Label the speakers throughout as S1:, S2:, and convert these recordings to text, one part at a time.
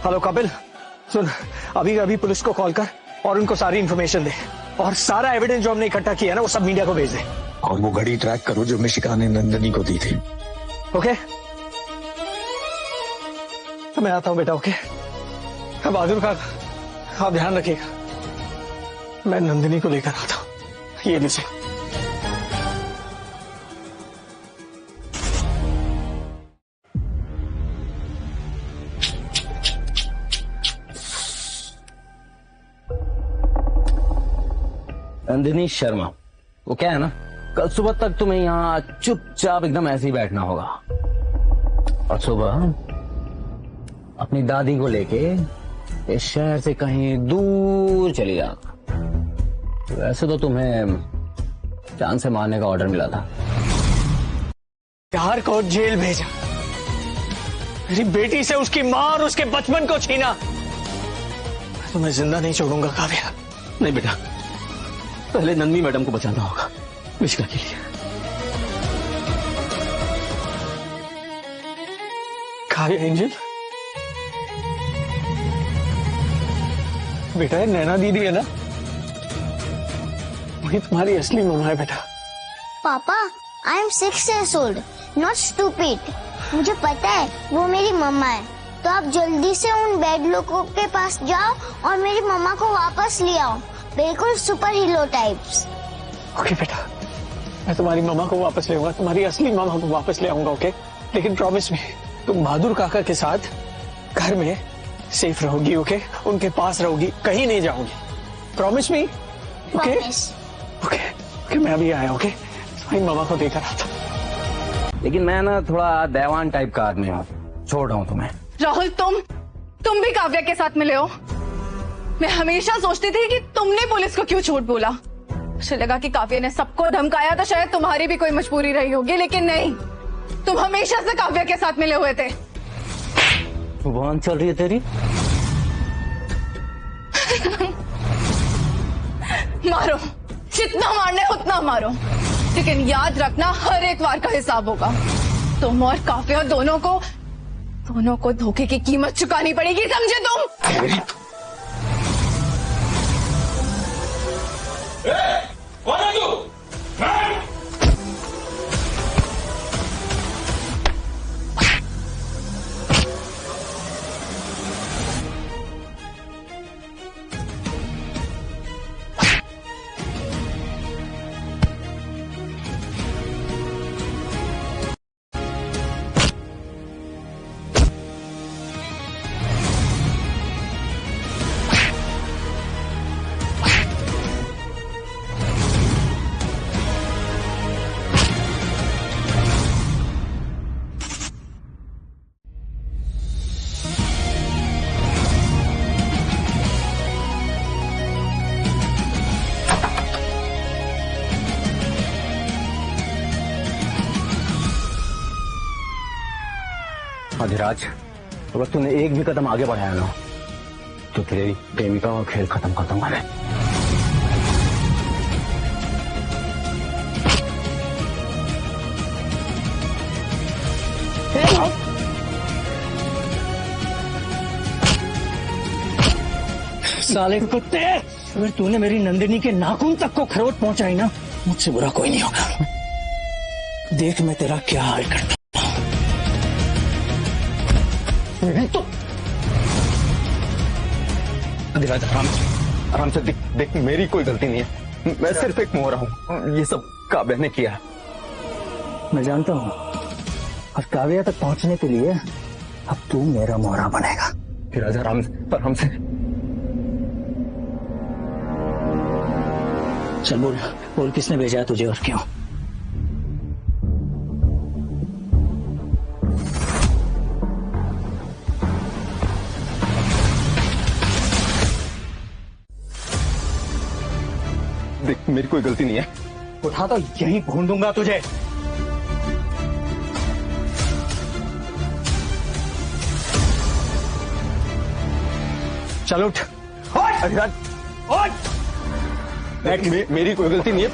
S1: Hello Kapil, सुन, अभी अभी police को कॉल कर और उनको सारी इन्फॉर्मेशन दे और सारा एविडेंस जो हमने इकट्ठा किया है ना वो सब मीडिया को भेज दे।
S2: और वो घड़ी ट्रैक करो जो मिशिका ने नंदनी को दी थी।
S1: ओके, तो मैं आता हूँ बेटा। ओके, अब बहादुर का आप ध्यान रखिएगा। मैं नंदिनी को लेकर आता हूँ। ये लीजिए।
S3: नंदिनी शर्मा, वो क्या है ना, कल सुबह तक तुम्हें यहाँ चुपचाप एकदम ऐसे ही बैठना होगा और सुबह अपनी दादी को लेके इस शहर से कहीं दूर चली जाना। वैसे तो तुम्हें जान से मारने का ऑर्डर मिला था।
S1: प्यार को जेल भेजा, मेरी बेटी से उसकी माँ और उसके बचपन को छीना। मैं तुम्हें जिंदा नहीं छोड़ूंगा काव्या।
S3: नहीं बेटा, पहले नंदिनी मैडम को बचाना होगा मिशिका के लिए।
S1: काव्या एंजल, बेटा ये नैना दीदी है ना, वही तुम्हारी असली मम्मा है बेटा।
S4: पापा, I am 6 years old, not stupid. मुझे पता है वो मेरी मम्मा है, तो आप जल्दी से उन बैड लोगों के पास जाओ और मेरी मम्मा को वापस ले आओ, बिल्कुल सुपर हीरो टाइप्स।
S1: ओके बेटा, मैं तुम्हारी मम्मा को वापस ले आऊंगा, तुम्हारी असली मम्मा को वापस ले आऊंगा। ओके, लेकिन प्रॉमिस मी, तुम बहादुर काका के साथ घर में सेफ रहोगी। ओके, उनके पास रहोगी, कहीं नहीं जाओगी। Promise me. ओके ओके, मैं अभी आया। ओके, तुम्हारी मम्मा को देकर आता।
S3: लेकिन मैं ना थोड़ा देवान टाइप का आदमी हूँ, छोड़ रहा हूँ तुम्हें।
S5: राहुल, तुम भी काव्या के साथ मिले हो। मैं हमेशा सोचती थी कि तुमने पुलिस को क्यों झूठ बोला। मुझे लगा कि काव्या ने सबको धमकाया तो शायद तुम्हारी भी कोई मजबूरी रही होगी, लेकिन नहीं, तुम हमेशा से काव्या के साथ मिले हुए थे।
S3: जुबान चल रही है तेरी।
S5: मारो, जितना मारना है उतना मारो, लेकिन याद रखना हर एक वार का हिसाब होगा। तुम और काव्या दोनों को धोखे की कीमत चुकानी पड़ेगी, समझे तुम?
S6: कौन है तू?
S3: अधिराज, अगर तूने एक भी कदम आगे बढ़ाया ना तो तेरी प्रेमिका का खेल खत्म कर दूंगा मैं।
S1: साले कुत्ते, अगर तूने मेरी नंदिनी के नाखून तक को खरोट पहुंचाई ना, मुझसे बुरा कोई नहीं होगा। देख मैं तेरा क्या हाल करता। तो
S2: अधिराज, आराम से। देख मेरी कोई गलती नहीं है, मैं सिर्फ एक मोहरा हूँ। ये सब काव्या ने किया।
S1: मैं जानता हूँ, और काव्या तक पहुंचने के लिए अब तू मेरा मोहरा बनेगा।
S2: अधिराज, आराम से।
S1: चल बोल किसने भेजा है तुझे और क्यों?
S2: देख मेरी कोई गलती नहीं है।
S1: उठा तो यही ढूंढूंगा तुझे। चल उठ।
S2: अधिराज, मेरी कोई गलती नहीं है।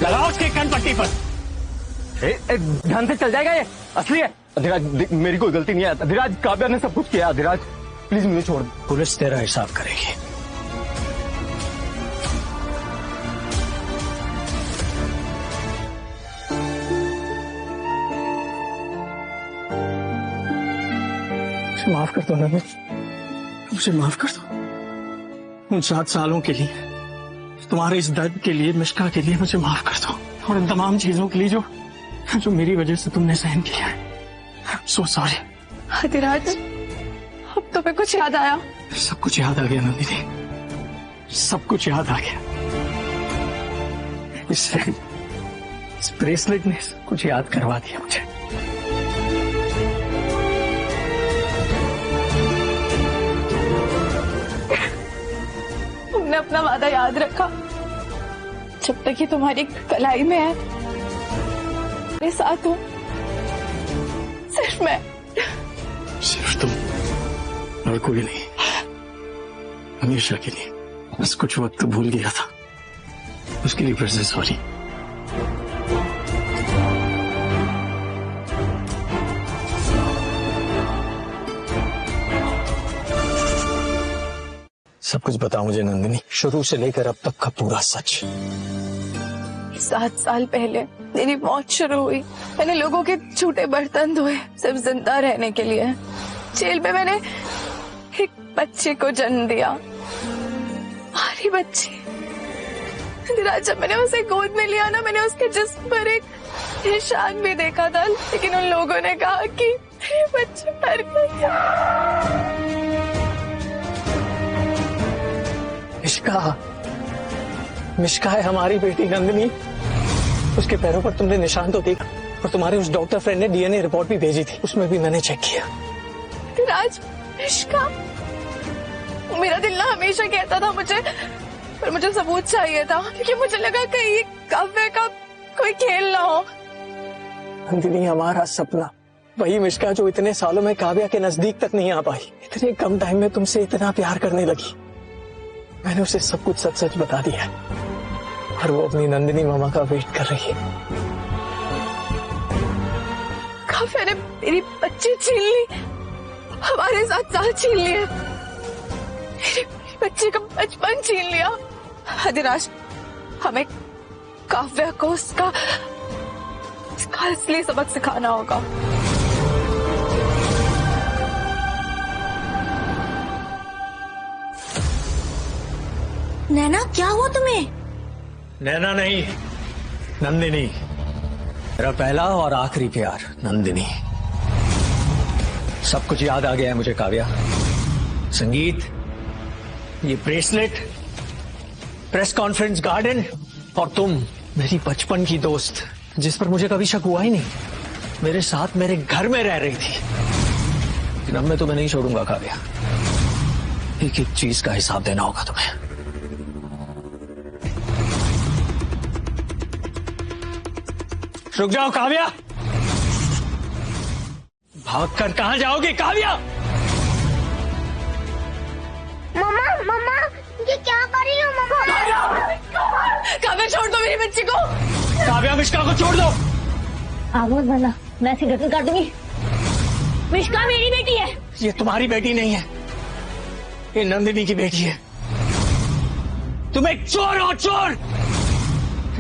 S1: लगाओ उसके कान पट्टी पर।
S3: ध्यान से चल जाएगा, ये असली है।
S2: अधिराज देख, मेरी कोई गलती नहीं है अधिराज, काव्या ने सब कुछ किया। अधिराज प्लीज मुझे छोड़ दो।
S1: पुलिस तेरा हिसाब करेगी। मुझे माफ कर दो नंदन, मुझे माफ कर दो। उन 7 सालों के लिए, तुम्हारे इस दर्द के लिए, मिष्का के लिए मुझे माफ कर दो, और इन तमाम चीजों के लिए जो मेरी वजह से तुमने सहन किया है। So sorry.
S5: अधिराज, अब तुम्हें कुछ याद आया?
S1: सब कुछ याद आ गया नंदिनी, सब कुछ याद आ गया। इस ब्रेसलेट ने सब कुछ याद करवा दिया मुझे।
S5: तुमने अपना वादा याद रखा। जब तक ये तुम्हारी कलाई में है, मेरे साथ हूँ, सिर्फ मैं।
S1: सिर्फ तुम और कोई नहीं, हमेशा के लिए। बस कुछ वक्त भूल गया था, उसके लिए फिर से सॉरी। सब कुछ बताओ मुझे नंदिनी, शुरू से लेकर अब तक का पूरा सच।
S5: 7 साल पहले मेरी मौत शुरू हुई। मैंने लोगों के झूठे बर्तन धोए सिर्फ जिंदा रहने के लिए। जेल में मैंने एक बच्चे को जन्म दिया, हमारी बच्ची। जब मैंने उसे गोद में लिया ना, मैंने उसके जिस्म पर एक निशान भी देखा था, लेकिन उन लोगों ने कहा कि ये बच्चे मर गए।
S1: मिष्का है हमारी बेटी नंदिनी। उसके पैरों पर तुमने निशान तो देखा, और तुम्हारे उस डॉक्टर फ्रेंड ने डीएनए रिपोर्ट भी भेजी थी, उसमें भी मैंने चेक किया।
S5: राज, मिष्का, मेरा दिल ना हमेशा कहता था पर मुझे सबूत चाहिए था, क्योंकि मुझे लगा कहीं ये काव्या का कोई खेल ना हो।
S1: नंदिनी, हमारा सपना, वही मिष्का जो इतने सालों में काव्या के नजदीक तक नहीं आ पाई, इतने कम टाइम में तुमसे इतना प्यार करने लगी। मैंने उसे सब कुछ सच सच बता दिया, और वो अपनी नंदिनी मामा का वेट कर रही है।
S5: काव्या ने मेरी बच्ची छीन ली, हमारे 7 साल छीन लिए, मेरी बच्ची का बचपन छीन लिया। अधिराज, हमें काव्या को उसका असली सबक सिखाना होगा।
S4: नैना, क्या हुआ तुम्हें?
S1: नैना नहीं, नंदिनी, मेरा पहला और आखिरी प्यार नंदिनी। सब कुछ याद आ गया है मुझे काव्या। संगीत, ये ब्रेसलेट, प्रेस कॉन्फ्रेंस गार्डन, और तुम मेरी बचपन की दोस्त, जिस पर मुझे कभी शक हुआ ही नहीं, मेरे साथ मेरे घर में रह रही थी। लेकिन अब मैं तुम्हें नहीं छोड़ूंगा काव्या, एक एक चीज का हिसाब देना होगा तुम्हें। रुक जाओ काव्या, भागकर कहां जाओगे काव्या?
S4: मम्मा, मम्मा, ये क्या कर रही हो मम्मा?
S5: काव्या, छोड़ दो मेरी बच्ची को।
S1: काव्या, मिष्का को छोड़ दो।
S6: आवाज बना, मैं ऐसी गर्दन काट दूंगी। मिष्का मेरी बेटी है।
S1: ये तुम्हारी बेटी नहीं है, ये नंदिनी की बेटी है। तुम एक चोर हो, चोर।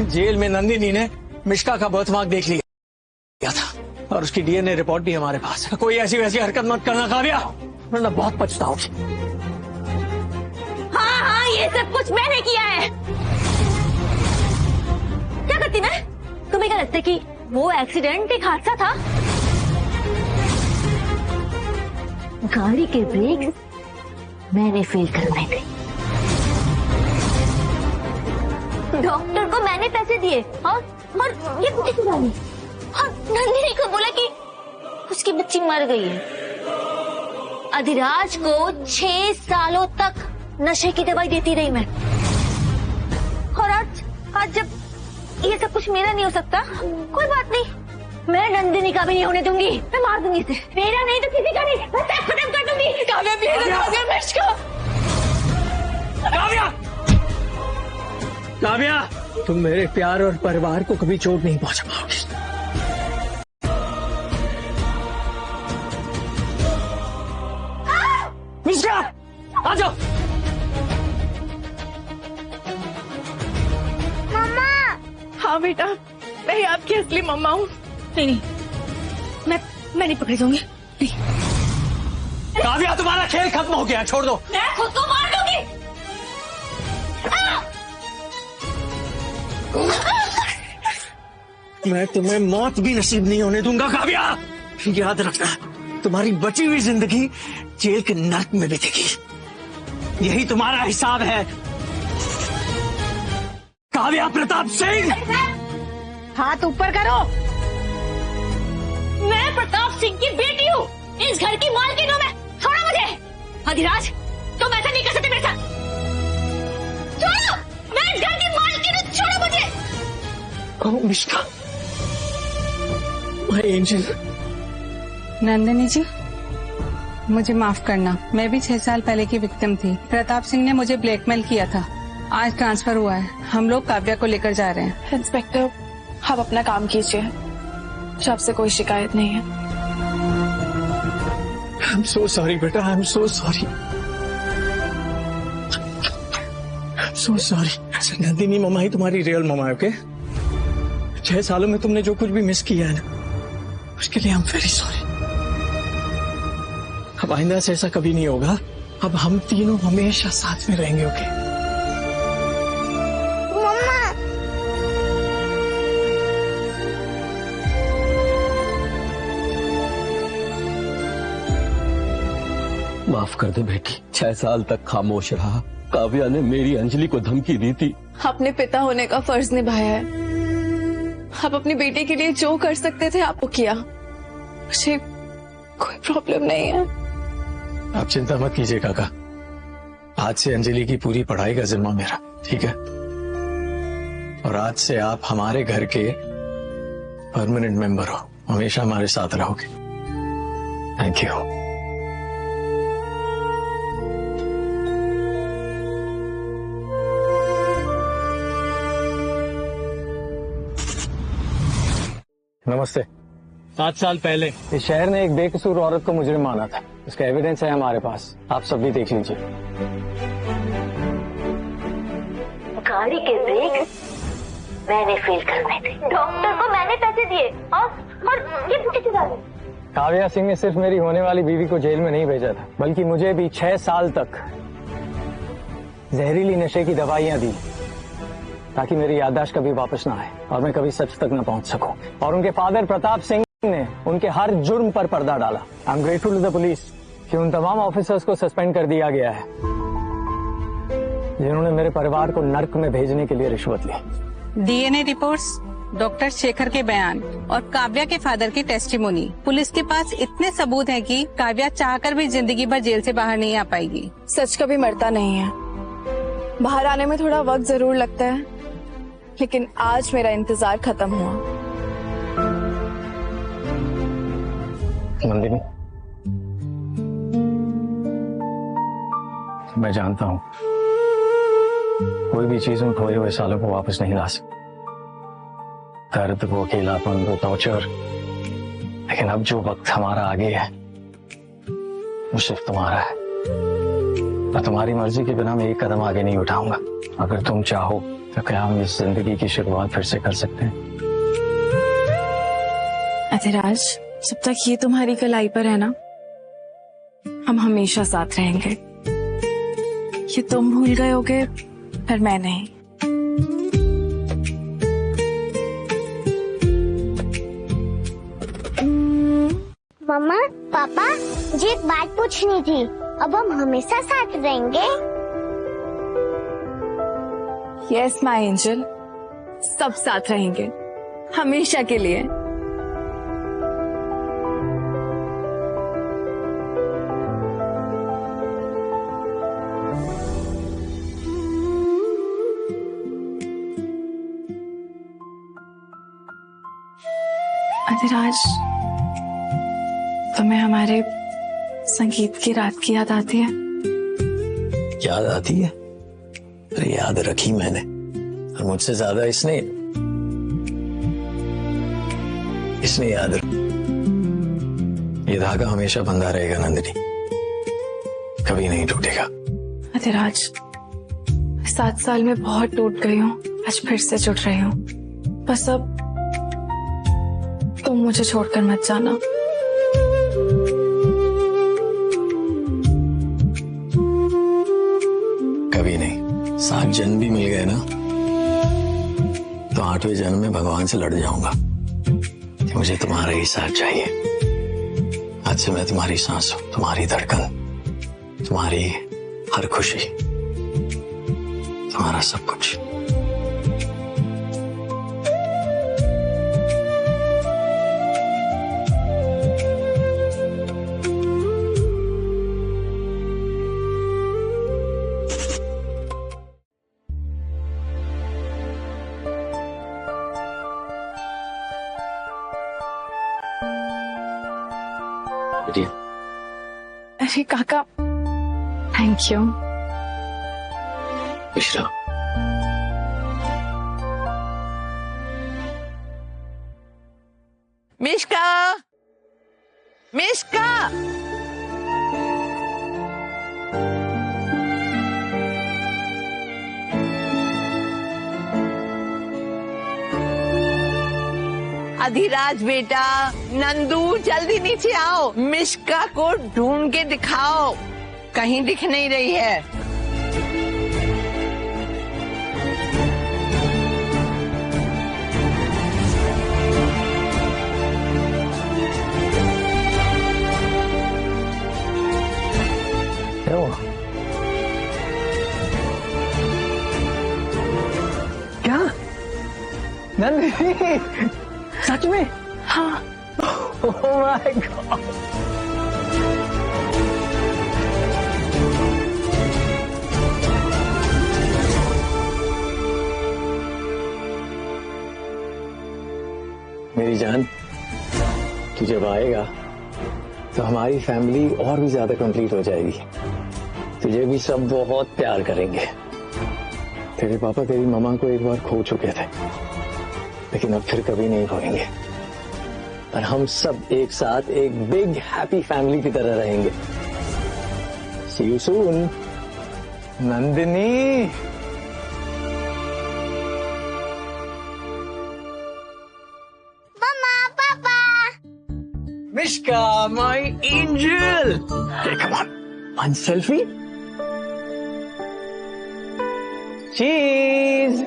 S1: जेल में नंदिनी ने मिष्का का बर्थ मार्क देख लिया था, और उसकी डीएनए रिपोर्ट भी हमारे पास है। कोई ऐसी वैसी हरकत मत करना काव्या, वरना बहुत पछताओगी।
S6: हाँ, ये सब कुछ मैंने किया है। क्या करती मैं? तुम्हें क्या लगता है कि वो एक्सीडेंट एक हादसा था? गाड़ी के ब्रेक मैंने फेल करवाए थे, डॉक्टर को मैंने पैसे दिए, और ये पुलिस वाली और नंदिनी को बोला कि उसकी बच्ची मर गई है। अधिराज को 6 सालों तक नशे की दवाई देती रही मैं, और आज जब ये सब कुछ मेरा नहीं हो सकता, कोई बात नहीं, मैं नंदिनी का भी नहीं होने दूंगी। मैं मार दूंगी इसे, मेरा नहीं तो किसी का नहीं, मैं सब खत्म कर दूंगी।
S5: काव्या,
S1: काव्या, काव्या, तुम मेरे प्यार और परिवार को कभी चोट नहीं पहुंचा पाओगी।
S3: आ जाओ।
S4: मम्मा।
S5: हाँ बेटा, मैं ही आपकी असली मम्मा हूँ।
S6: नहीं, मैं नहीं पकड़ी जाऊंगी। नहीं,
S1: काव्या, तुम्हारा खेल खत्म हो गया, छोड़ दो।
S6: मैं खुद को मार दूंगी।
S1: मैं तुम्हें मौत भी नसीब नहीं होने दूंगा काव्या। याद रखना, तुम्हारी बची हुई जिंदगी जेल के नर्क में बीतेगी। यही तुम्हारा हिसाब है। काव्या प्रताप सिंह,
S5: हाथ ऊपर करो।
S6: मैं प्रताप सिंह की बेटी हूँ, इस घर की मालकिन हूँ मैं। छोड़ो मुझे। अधिराज, तुम ऐसा नहीं कर सकते मेरे साथ। छोड़ो, मैं इस घर की मालकिन हूँ, छोड़ो मुझे।
S1: Mishra, my angel.
S7: नंदिनी जी, मुझे माफ करना, मैं भी 6 साल पहले की विक्टिम थी। प्रताप सिंह ने मुझे ब्लैकमेल किया था। आज ट्रांसफर हुआ है, हम लोग काव्या को लेकर जा रहे हैं।
S5: इंस्पेक्टर, आप अपना काम कीजिए, मुझे आपसे कोई शिकायत नहीं है।
S1: आई एम सो सॉरी बेटा, I am so sorry, so sorry. Nandini मम्मा ही तुम्हारी रियल मम्मा है, ओके? 6 सालों में तुमने जो कुछ भी मिस किया है ना, उसके लिए आई एम वेरी सॉरी। अब आइंदा से ऐसा कभी नहीं होगा। अब हम तीनों हमेशा साथ में रहेंगे, ओके?
S4: मम्मा।
S2: माफ कर दे बेटी, 6 साल तक खामोश रहा। काव्या ने मेरी अंजलि को धमकी दी थी।
S5: आपने पिता होने का फर्ज निभाया है। आप अपनी बेटी के लिए जो कर सकते थे आप वो किया। मुझे कोई प्रॉब्लम नहीं है।
S1: आप चिंता मत कीजिए काका, आज से अंजलि की पूरी पढ़ाई का जिम्मा मेरा, ठीक है? और आज से आप हमारे घर के परमानेंट मेंबर हो, हमेशा हमारे साथ रहोगे। Thank you. नमस्ते। 7 साल पहले इस शहर ने एक बेकसूर औरत को मुजरिम माना था। इसका एविडेंस है हमारे पास, आप सब भी देख लीजिए।
S6: गाड़ी के ब्रेक मैंने फेल करवाए थे, डॉक्टर को मैंने पैसे दिए और ये पूछे चला गए।
S1: काव्या सिंह ने सिर्फ मेरी होने वाली बीवी को जेल में नहीं भेजा था, बल्कि मुझे भी 6 साल तक जहरीली नशे की दवाइयां दी, ताकि मेरी याददाश्त कभी वापस ना आए और मैं कभी सच तक न पहुंच सकूं। और उनके फादर प्रताप सिंह ने उनके हर जुर्म पर पर्दा डाला। I am grateful to the police कि उन तमाम ऑफिसर्स को सस्पेंड कर दिया गया है जिन्होंने मेरे परिवार को नर्क में भेजने के लिए रिश्वत ली।
S7: डीएनए रिपोर्ट्स, डॉक्टर शेखर के बयान और काव्या के फादर की टेस्टिमोनी। पुलिस के पास इतने सबूत हैं कि काव्या चाहकर भी जिंदगी भर जेल से बाहर नहीं आ पाएगी।
S5: सच कभी मरता नहीं है। बाहर आने में थोड़ा वक्त जरूर लगता है, लेकिन आज मेरा इंतजार खत्म हुआ।
S1: नंदिनी, मैं जानता हूं कोई भी चीज उन खोए हुए सालों को वापस नहीं ला सकती। दर्द, वो अकेलापन, वो टॉर्चर, लेकिन अब जो वक्त हमारा आगे है वो सिर्फ तुम्हारा है। मैं तुम्हारी मर्जी के बिना मैं एक कदम आगे नहीं उठाऊंगा। अगर तुम चाहो तो क्या हम इस जिंदगी की शुरुआत फिर से कर सकते हैं?
S5: अधिराज, जब तक ये तुम्हारी कलाई पर है ना, हम हमेशा साथ रहेंगे। ये तुम भूल गए होगे, पर मैं नहीं।
S4: मम्मा, पापा, मुझे एक बात पूछनी थी। अब हम हमेशा साथ रहेंगे?
S5: यस माय एंजल, सब साथ रहेंगे हमेशा के लिए। अधिराज, तुम्हें हमारे संगीत की रात की याद आती है?
S1: याद आती है? अरे याद रखी मैंने, और मुझसे ज्यादा इसने याद ये धागा हमेशा बंधा रहेगा नंदिनी, कभी नहीं टूटेगा।
S5: अधिराज, 7 साल में बहुत टूट गई हूँ, आज फिर से जुड़ रही हूँ। बस अब तुम मुझे छोड़कर मत जाना।
S1: कभी नहीं। 7 जन्म भी मिल गए ना तो 8वें जन्म में भगवान से लड़ जाऊंगा कि मुझे तुम्हारा ही साथ चाहिए। आज से मैं तुम्हारी सांस हूं, तुम्हारी धड़कन, तुम्हारी हर खुशी, तुम्हारा सब कुछ।
S5: अरे काका, थैंक यू।
S1: मिश्रा,
S8: मिश्का, मिश्का, अधिराज बेटा, नंदू जल्दी नीचे आओ, मिश्का को ढूंढ के दिखाओ, कहीं दिख नहीं रही है।
S1: क्या नंदिनी, सच में?
S5: हाँ।
S1: Oh my God. मेरी जान, तू जब आएगा तो हमारी फैमिली और भी ज्यादा कंप्लीट हो जाएगी। तुझे भी सब बहुत प्यार करेंगे। तेरे पापा तेरी मम्मा को एक बार खो चुके थे, लेकिन अब फिर कभी नहीं खोएंगे। और हम सब एक साथ एक बिग हैप्पी फैमिली की तरह रहेंगे। सी यू सून नंदिनी।
S4: मम्मा, पापा।
S1: Mishka, my angel. Come on, one selfie. चीज।